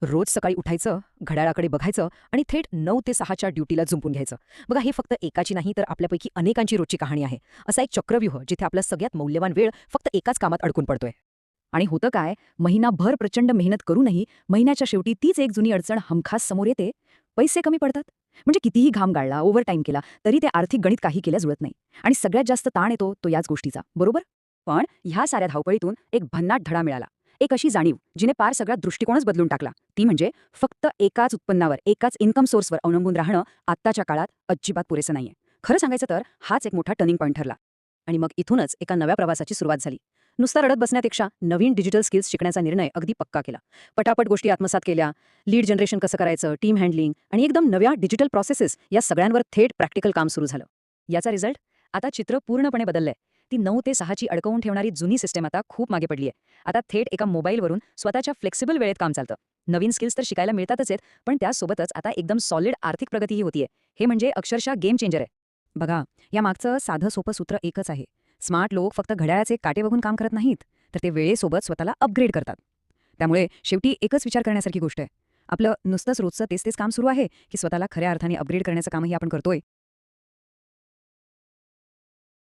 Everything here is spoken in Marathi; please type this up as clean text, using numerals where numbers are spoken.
रोज सकाळी उठायचं, घड्याळाकडे बघायचं आणि थेट 9 ते 6च्या ड्युटीला जुंपून घ्यायचं. बघा, हे फक्त एकाची नाही तर आपल्यापैकी अनेकांची रोजची कहाणी आहे. असा एक चक्रव्यूह जिथे आपला सगळ्यात मौल्यवान वेळ फक्त एकाच कामात अडकून पडतोय. आणि होतं काय, महिनाभर प्रचंड मेहनत करूनही महिन्याच्या शेवटी तीच एक जुनी अडचण हमखास समोर येते. पैसे कमी पडतात. म्हणजे कितीही घाम गाळला, ओव्हरटाईम केला, तरी ते आर्थिक गणित काही केल्या जुळत नाही. आणि सगळ्यात जास्त ताण येतो तो याच गोष्टीचा, बरोबर? पण ह्या साऱ्या धावपळीतून एक भन्नाट धडा मिळाला. एक अशी जाणीव जिने पार सगळा दृष्टिकोनच बदलून टाकला. ती म्हणजे फक्त एकाच उत्पन्नावर, एकाच इन्कम सोर्सवर अवलंबून राहणं आत्ताच्या काळात अजिबात पुरेसं नाहीये. खरं सांगायचं तर हाच एक मोठा टर्निंग पॉईंट ठरला. आणि मग इथूनच एका नव्या प्रवासाची सुरुवात झाली. नुसता रडत बसण्यापेक्षा नवीन डिजिटल स्किल्स शिकण्याचा निर्णय अगदी पक्का केला. पटापट गोष्टी आत्मसात केल्या. लीड जनरेशन कसं करायचं, टीम हँडलिंग आणि एकदम नव्या डिजिटल प्रोसेसेस या सगळ्यांवर थेट प्रॅक्टिकल काम सुरू झालं. याचा रिझल्ट आता चित्र पूर्णपणे बदललंय. ती 9 ते 6ची अडकवून ठेवणारी जुनी सिस्टम आता खूप मागे पडली आहे. आता थेट एका मोबाईलवरून स्वतःच्या फ्लेक्सिबल वेळेत काम चालतं. नवीन स्किल्स तर शिकायला मिळतातच आहेत, पण त्यासोबतच आता एकदम सॉलिड आर्थिक प्रगतीही होतीये. हे म्हणजे अक्षरशः गेम चेंजर आहे. बघा, या मागचं साधं सोपं सूत्र एकच आहे. स्मार्ट लोक फक्त घड्याळाचे काटे बघून काम करत नाहीत, तर ते वेळेसोबत स्वतःला अपग्रेड करतात. त्यामुळे शेवटी एकच विचार करण्यासारखी गोष्ट आहे. आपलं नुसतंच रोजचं तेच तेच काम सुरू आहे, की स्वतःला खऱ्या अर्थाने अपग्रेड करण्याचं कामही आपण करतोय?